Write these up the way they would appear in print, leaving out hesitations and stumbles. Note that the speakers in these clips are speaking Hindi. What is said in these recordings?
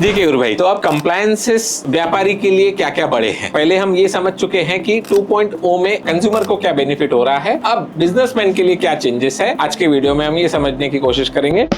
जी केयूर भाई, तो अब कंप्लायंसेस व्यापारी के लिए क्या क्या बड़े हैं? पहले हम ये समझ चुके हैं कि 2.0 में कंज्यूमर को क्या बेनिफिट हो रहा है, अब बिजनेसमैन के लिए क्या चेंजेस है। आज के वीडियो में हम ये समझने की कोशिश करेंगे।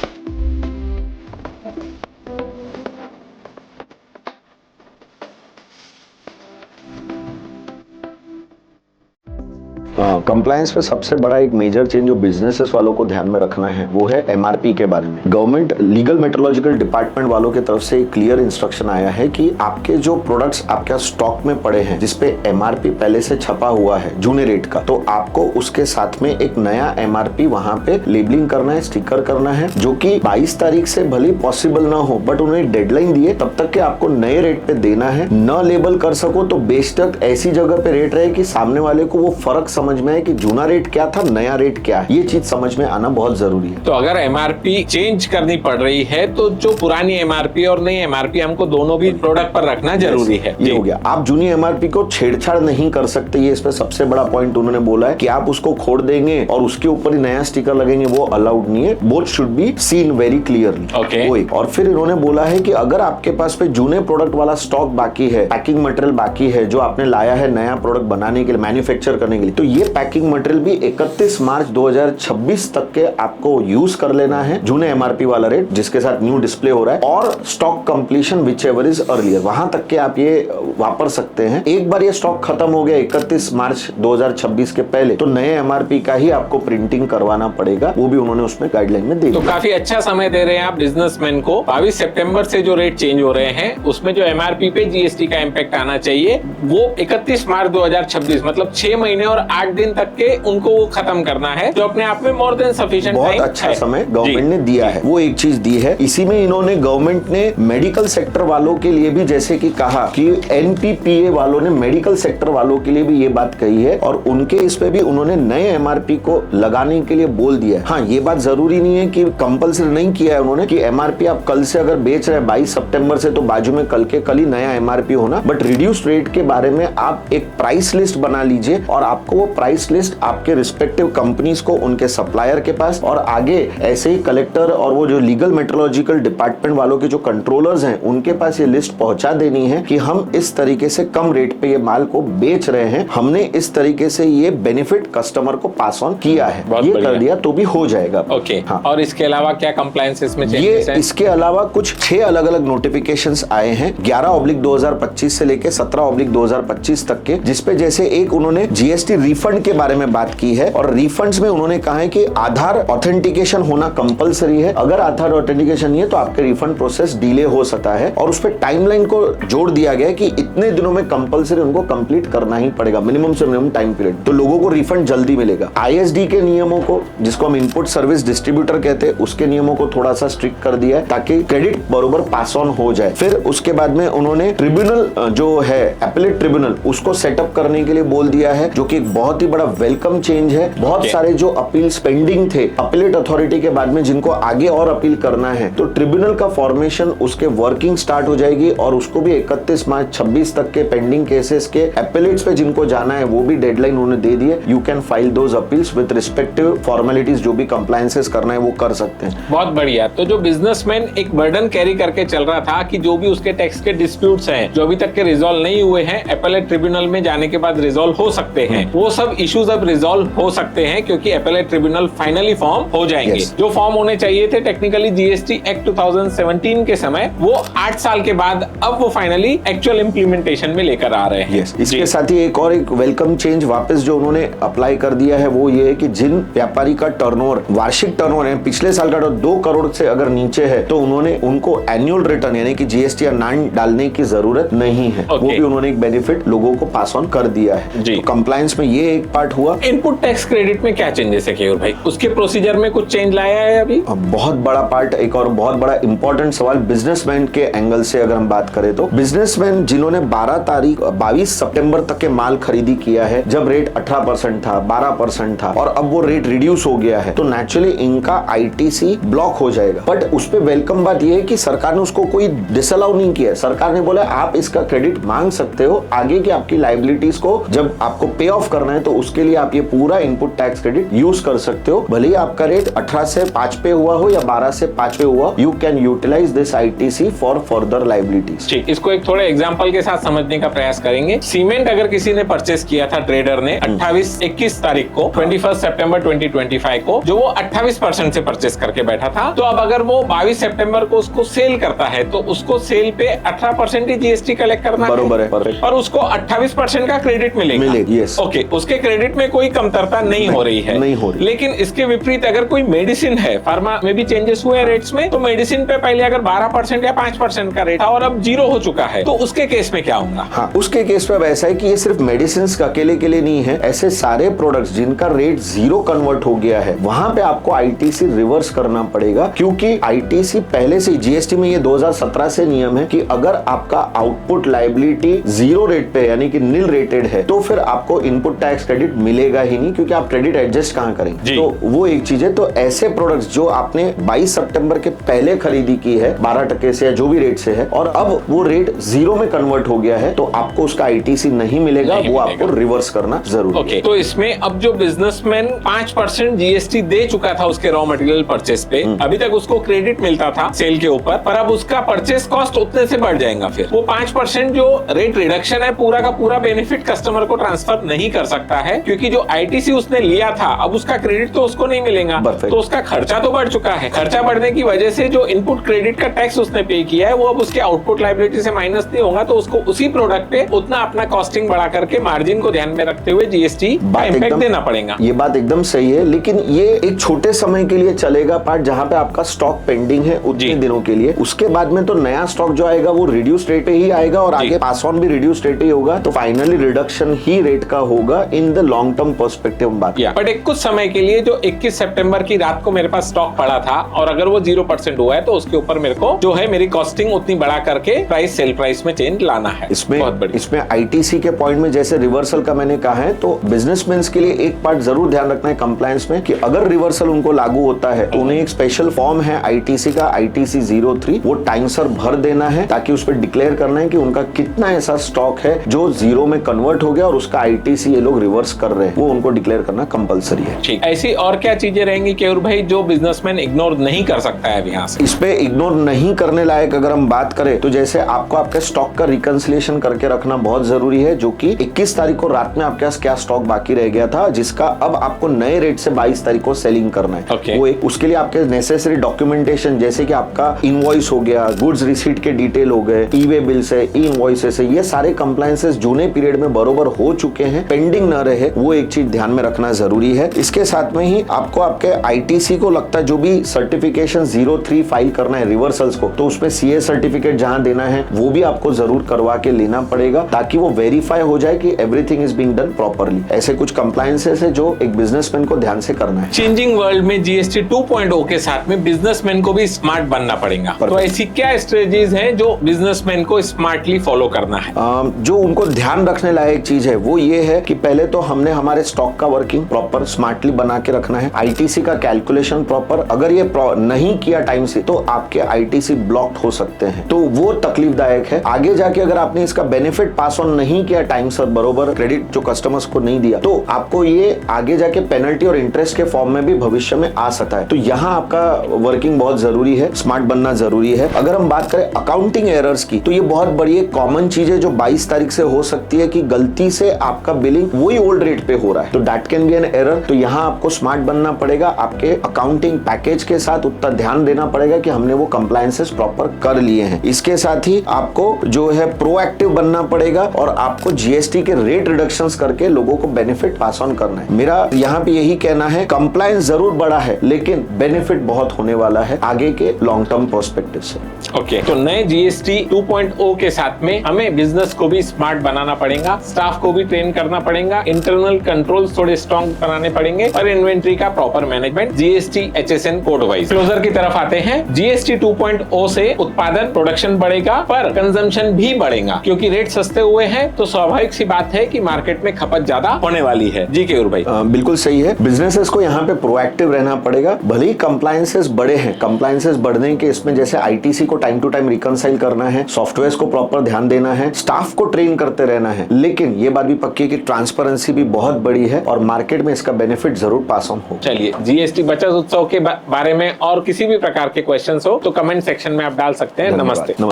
कंप्लायंस में सबसे बड़ा एक मेजर चेंज जो बिजनेसेस वालों को ध्यान में रखना है वो है एमआरपी के बारे में। गवर्नमेंट लीगल मेट्रोलॉजिकल डिपार्टमेंट वालों की तरफ से एक क्लियर इंस्ट्रक्शन आया है कि आपके जो प्रोडक्ट्स आपके स्टॉक में पड़े हैं जिसपे एमआरपी पहले से छपा हुआ है जूने रेट का, तो आपको उसके साथ में एक नया एमआरपी वहां पे लेबलिंग करना है, स्टिकर करना है, जो कि 22 तारीख से भले पॉसिबल ना हो बट उन्हें डेडलाइन दी है तब तक के आपको नए रेट पे देना है। न लेबल कर सको तो बेशक ऐसी जगह पे रेट रहे कि सामने वाले को वो फर्क समझ में है कि जूना रेट क्या था, नया रेट क्या है। ये चीज समझ में आना बहुत जरूरी है। तो अगर एमआरपी चेंज करनी पड़ रही है तो जो पुरानी एमआरपी और नई एमआरपी हमको दोनों भी प्रोडक्ट पर रखना जरूरी है। ये हो गया। आप जूनी एमआरपी को छेड़छाड़ नहीं कर सकते, ये इसमें सबसे बड़ा पॉइंट उन्होंने बोला है कि आप उसको खोड़ देंगे और उसके ऊपर ही नया स्टिकर लगेंगे, वो अलाउड नहीं है। Both should be seen very clearly. वो एक। और फिर इन्होंने बोला है कि अगर आपके पास पे जूने प्रोडक्ट वाला स्टॉक बाकी है, पैकिंग मटेरियल बाकी है जो आपने लाया है नया प्रोडक्ट बनाने के लिए, मैन्युफैक्चर करने के लिए, तो ये पैकिंग मटेरियल भी 31 मार्च 2026 तक के आपको यूज कर लेना है जूने एमआरपी वाला रेट जिसके साथ न्यू डिस्प्ले हो रहा है, और stock completion which ever is earlier, वहां तक के आप ये वापर सकते हैं। एक बार ये स्टॉक खत्म हो गया 31 मार्च 2026 के पहले, तो नए एमआरपी का ही आपको प्रिंटिंग करवाना पड़ेगा। वो भी उन्होंने उसमें गाइडलाइन में दे दिया। तो काफी अच्छा समय दे रहे हैं आप बिजनेसमैन को। 22 सितंबर से जो रेट चेंज हो रहे हैं उसमें जो एमआरपी पे जीएसटी का इम्पैक्ट आना चाहिए वो 31 मार्च 2026 मतलब 6 महीने और 8 दिन तक के उनको वो खत्म करना है, जो अपने आप में मोर देन सफिशिएंट बहुत अच्छा समय गवर्नमेंट ने दिया है। वो एक चीज दी है। इसी में इन्होंने गवर्नमेंट ने मेडिकल सेक्टर वालों के लिए भी जैसे कि कहा कि एनपीपीए वालों ने मेडिकल सेक्टर वालों के लिए भी ये बात कही है और उनके इस पे भी उन्होंने नए एमआरपी को लगाने के लिए बोल दिया है। हाँ, ये बात जरूरी नहीं है कि कंपल्सरी नहीं किया है उन्होंने कि एमआरपी आप कल से अगर बेच रहे हैं 22 सितंबर से तो बाजू में कल के कल ही नया एमआरपी होना, बट रिड्यूस्ड रेट के बारे में आप एक प्राइस लिस्ट बना लीजिए और आपको वो प्राइस लिस्ट आपके रिस्पेक्टिव कंपनीज को उनके सप्लायर के पास और आगे ऐसे ही कलेक्टर और वो जो लीगल मेट्रोलॉजिकल डिपार्टमेंट वालों के जो कंट्रोलर्स हैं उनके पास ये लिस्ट पहुंचा देनी है कि हम इस तरीके से कम रेट पे ये माल को बेच रहे हैं, हमने इस तरीके से ये बेनिफिट कस्टमर को पास ऑन किया है। ये कर दिया तो भी हो जाएगा। ओके। हाँ। और इसके अलावा क्या कंप्लायंसेस में चेंजेस हैं? इसके अलावा कुछ 6 अलग अलग नोटिफिकेशंस आए हैं 11/2025 से लेके 17/2025 तक के, जिसपे जैसे एक उन्होंने जीएसटी रिफंड के बारे में बात की है और रिफंड्स में उन्होंने कहा है कि आधार ऑथेंटिकेशन होना कंपलसरी है। अगर आधार ऑथेंटिकेशन नहीं है तो आपके रिफंड प्रोसेस डिले हो सकता है और उस पर टाइमलाइन को जोड़ दिया गया है कि इतने दिनों में कंपलसरी उनको कंप्लीट करना ही पड़ेगा, मिनिमम से मिनिमम टाइम पीरियड, तो लोगों को रिफंड जल्दी मिलेगा। आईएसडी के नियमों को, जिसको हम इनपुट सर्विस डिस्ट्रीब्यूटर कहते हैं, उसके नियमों को थोड़ा सा स्ट्रिक्ट कर दिया है ताकि क्रेडिट बरोबर पास ऑन हो जाए। फिर उसके बाद में उन्होंने ट्रिब्यूनल जो है अपीलेट ट्रिब्यूनल उसको सेटअप करने के लिए बोल दिया है, जो कि एक बहुत ही बड़ा वेलकम चेंज है। बहुत सारे जो अपील्स पेंडिंग थे अपीलेट अथॉरिटी के बाद में जिनको आगे और अपील करना है, तो ट्रिब्यूनल का फॉर्मेशन उसके वर्किंग स्टार्ट हो जाएगी और उसको भी 31 मार्च 26 तक के पेंडिंग केसेस के अपीलेट्स पे जिनको जाना है वो भी डेडलाइन उन्होंने दे दी है। You can file those appeals with respective formalities, जो भी कंप्लायंसेस करना है वो कर सकते हैं। बहुत बढ़िया। तो जो बिजनेसमैन एक बर्डन कैरी करके चल रहा था कि जो भी उसके टैक्स के डिस्प्यूट्स हैं जो अभी तक के रिजॉल्व नहीं हुए हैं, अपीलेट ट्रिब्यूनल में जाने के बाद रिजॉल्व हो सकते हैं, वो सब इश्यूज अब रिजॉल्व हो सकते हैं क्योंकि अपीलेट ट्रिब्यूनल फाइनली फॉर्म हो जाएंगे। जो फॉर्म होने चाहिए थे टेक्निकली जीएसटी एक्ट 2017 के समय, वो 8 साल के बाद अब वो फाइनली एक्चुअल इंप्लीमेंटेशन में लेकर आ रहे हैं। इसके साथ ही एक और एक वेलकम चेंज वापस जो उन्होंने अप्लाई कर दिया है वो ये है कि जिन व्यापारी का टर्नओवर, वार्षिक टर्नओवर है पिछले साल का 2 करोड़ से अगर नीचे है तो उन्होंने उनको एनुअल रिटर्न यानी कि जीएसटी या नान डालने की जरूरत नहीं है। वो भी उन्होंने एक बेनिफिट लोगों को पास ऑन कर दिया है। तो कंप्लायंस में ये एक पार्ट हुआ। इनपुट टैक्स क्रेडिट में क्या चेंजेस है केयूर भाई? उसके प्रोसीजर में कुछ चेंज लाया है अभी? बहुत बड़ा पार्ट, एक और बहुत बड़ा इंपॉर्टेंट सवाल बिजनेसमैन के एंगल से अगर हम बात करें तो बिजनेसमैन जिन्होंने 22 सितंबर तक के माल खरीदी किया है, जब रेट 18% था, 12% था और अब वो रेट रिड्यूस हो गया है, तो नेचुरली इनका आईटीसी ब्लॉक हो जाएगा। बट उस पे वेलकम बात ये है कि सरकार ने उसको कोई डिसअलाउ नहीं किया है। सरकार ने बोला आप इसका क्रेडिट मांग सकते हो, आगे की आपकी लायबिलिटीज को जब आपको पे ऑफ करना है तो उस उसके लिए आप ये पूरा इनपुट टैक्स क्रेडिट यूज कर सकते हो। भले ही आपका रेट 18 से 5 पे हुआ हो या 12 से 5 पे हुआ, you can utilize this ITC for further liabilities. ठीक, इसको एक थोड़े एग्जांपल के साथ समझने का प्रयास करेंगे। सीमेंट अगर किसी ने परचेस किया था, ट्रेडर ने 21 तारीख को 21 सितंबर 2025 को, जो वो 28% से परचेस करके बैठा था, तो अब अगर वो 22 सितंबर को उसको सेल करता है तो उसको सेल पे 18% ही GST कलेक्ट करना बरोबर है, और उसको 28% का क्रेडिट मिलेगा। यस, ओके, उसके क्रेडिट में कोई कमतरता नहीं हो रही है। नहीं हो रही। लेकिन इसके विपरीत अगर कोई मेडिसिन है, फार्मा में भी चेंजेस हुए हैं रेट्स में, तो मेडिसिन पे पहले अगर 12% या 5% का रेट था और अब 0 हो चुका है, तो उसके केस में क्या होगा? हाँ, उसके केस में ऐसा है कि ये सिर्फ मेडिसिन अकेले के लिए नहीं है, ऐसे सारे प्रोडक्ट्स जिनका रेट 0 कन्वर्ट हो गया है, वहां पे आपको ITC रिवर्स करना पड़ेगा, क्योंकि ITC पहले से GST में ये 2017 से नियम है कि अगर आपका आउटपुट लायबिलिटी 0 रेट पे यानी कि नील रेटेड है, तो फिर आपको इनपुट टैक्स क्रेडिट मिलेगा ही नहीं, क्योंकि आप क्रेडिट एडजस्ट कहां करेंगे। तो वो एक चीज है। तो ऐसे प्रोडक्ट्स जो आपने 22 सितंबर के पहले खरीदी की है 12% से या जो भी रेट से है, और अब वो रेट 0 में कन्वर्ट हो गया है, तो आपको उसका ITC नहीं मिलेगा, वो आपको रिवर्स करना जरूरी है। तो इसमें अब जो बिजनेसमैन 5% GST दे चुका था उसके रॉ मटेरियल परचेस पे, अभी तक उसको क्रेडिट मिलता था सेल के ऊपर, पर अब उसका परचेस कॉस्ट उतने से बढ़ जाएगा। फिर वो 5% जो रेट रिडक्शन है, पूरा का पूरा बेनिफिट कस्टमर को ट्रांसफर नहीं कर सकता है, क्योंकि जो ITC उसने लिया था, अब उसका क्रेडिट तो उसको नहीं मिलेगा, तो उसका खर्चा तो बढ़ चुका है। खर्चा बढ़ने की वजह से जो इनपुट क्रेडिट का टैक्स उसने पे किया है, वो अब उसके आउटपुट लायबिलिटी से माइनस नहीं होगा, तो उसको उसी प्रोडक्ट पे उतना अपना कॉस्टिंग बढ़ा करके मार्जिन को ध्यान में रखते हुए GST का इम्पैक्ट देना पड़ेगा। ये बात एकदम सही है, लेकिन ये एक छोटे समय के लिए चलेगा पार्ट, जहां पे आपका स्टॉक पेंडिंग है उतने दिनों के लिए। उसके बाद में तो नया स्टॉक जो आएगा वो रिड्यूस रेट पे ही आएगा, और आगे पास ऑन भी रिड्यूस रेट ही होगा, तो फाइनली रिडक्शन ही रेट का होगा in the long term perspective में बात। बट एक कुछ समय के लिए जो 21 सितंबर की रात को मेरे पास स्टॉक पड़ा था, और अगर वो 0% हुआ है, तो उसके ऊपर मेरे को जो है मेरी कॉस्टिंग उतनी बढ़ा करके प्राइस सेल प्राइस में चेंज लाना है। इसमें ITC के पॉइंट में जैसे रिवर्सल का मैंने कहा है, तो बिजनेसमैन के लिए एक पार्ट जरूर ध्यान रखना है कंप्लायंस में, कि अगर रिवर्सल उनको लागू होता है तो उन्हें एक स्पेशल फॉर्म है ITC का, ITC 03, वो टाइम सर भर देना है, ताकि उस पर डिक्लेयर करना है कि उनका कितना ऐसा स्टॉक है जो 0 में कन्वर्ट हो गया और उसका ITC ये लोग रिवर्स कर रहे हैं, वो उनको डिक्लेयर करना कंपलसरी है। ठीक, ऐसी और क्या चीजें रहेंगी केयूर भाई जो बिजनेसमैन इग्नोर नहीं कर सकता है यहाँ से? इस पे इग्नोर नहीं करने लायक अगर हम बात करें, तो जैसे आपको आपके स्टॉक का रिकंसिलिएशन करके रखना बहुत जरूरी है, जो कि 21 तारीख को रात में आपके पास क्या स्टॉक बाकी रह गया था, जिसका अब आपको नए रेट से 22 तारीख को सेलिंग करना है। वो एक उसके लिए आपके नेसेसरी डॉक्यूमेंटेशन, जैसे कि आपका इनवॉइस हो गया, गुड्स रिसीट के डिटेल हो गए, ई-वे बिल्स है, ई-इनवॉइसेस है, ये सारे कंप्लायंसेस जूने पीरियड में बरोबर हो चुके हैं, पेंडिंग न रहे, वो एक चीज ध्यान में रखना जरूरी है। इसके साथ में ही आपको आपके ITC को लगता है जो भी सर्टिफिकेशन 03 फाइल करना है रिवर्सल्स को, तो उसमें CA सर्टिफिकेट जहां देना है वो भी आपको जरूर करवा के लेना पड़ेगा, ताकि वो वेरीफाई हो जाए कि everything is being done properly. ऐसे कुछ कंप्लायंसेस है जो एक बिजनेसमैन को ध्यान से करना है। चेंजिंग वर्ल्ड में GST 2.0 के साथ में बिजनेसमैन को भी स्मार्ट बनना पड़ेगा, तो ऐसी क्या स्ट्रेटजीज हैं जो बिजनेसमैन को स्मार्टली फॉलो करना है? जो उनको ध्यान रखने लायक चीज है वो ये है कि पहले तो हमने हमारे स्टॉक का वर्किंग प्रॉपर स्मार्टली बना के रखना है, ITC का कैलकुलेशन प्रॉपर, अगर ये नहीं किया टाइम से तो आपके ITC ब्लॉक्ड हो सकते हैं, तो वो तकलीफदायक है। आगे जाके अगर आपने इसका बेनिफिट पास ऑन नहीं किया टाइम से बरोबर, क्रेडिट जो कस्टमर्स को नहीं दिया, तो आपको ये आगे जाके पेनल्टी और इंटरेस्ट के फॉर्म में भी भविष्य में आ सकता है। तो यहाँ आपका वर्किंग बहुत जरूरी है, स्मार्ट बनना जरूरी है। अगर हम बात करें अकाउंटिंग एरर्स की, तो ये बहुत बड़ी एक कॉमन चीज है जो 22 तारीख से हो सकती है, कि गलती से आपका बिलिंग वही ओल्ड रेट पे हो रहा है, तो that can be an error. तो यहाँ आपको स्मार्ट बनना पड़ेगा, आपके अकाउंटिंग पैकेज के साथ उतना ध्यान देना पड़ेगा कि हमने वो कंप्लायंसेस प्रॉपर कर लिए हैं। इसके साथ ही आपको जो है प्रोएक्टिव बनना पड़ेगा, और आपको GST के रेट रिडक्शंस करके लोगों को बेनिफिट पास ऑन करना है। मेरा यहाँ पे यही कहना है, कंप्लायंस जरूर बड़ा है, लेकिन बेनिफिट बहुत होने वाला है आगे के लॉन्ग टर्म पर्सपेक्टिव से। ओके, तो नए GST 2.0 के साथ में हमें बिजनेस को भी स्मार्ट बनाना पड़ेगा, स्टाफ को भी ट्रेन करना पड़ेगा, इंटरनल कंट्रोल्स थोड़े स्ट्रॉन्ग बनाने पड़ेंगे, और इन्वेंट्री का proper management GST HSN code wise. Closure की तरफ आते हैं। GST 2.0 से उत्पादन प्रोडक्शन बढ़ेगा, पर कंजम्पशन भी बढ़ेगा, क्योंकि रेट सस्ते हुए हैं, तो स्वाभाविक सी बात है कि मार्केट में खपत ज्यादा होने वाली है। जी केयूर भाई। बिल्कुल सही है। बिजनेसेस को यहाँ पे प्रोएक्टिव रहना पड़ेगा। भले ही कंप्लायंसेस बड़े हैं, कंप्लायंसेस बढ़ने के इसमें जैसे आईटीसी को टाइम टू टाइम रिकंसाइल करना है, सॉफ्टवेयर को प्रॉपर ध्यान देना है, स्टाफ को ट्रेन करते रहना है, लेकिन ये बात भी पक्की है कि ट्रांसपेरेंसी भी बहुत बड़ी है और मार्केट में इसका बेनिफिट जरूर पास ऑन हो। चलिए, जीएसटी बचत उत्सव के बारे में और किसी भी प्रकार के क्वेश्चंस हो तो कमेंट सेक्शन में आप डाल सकते हैं। नमस्ते। नमस्ते।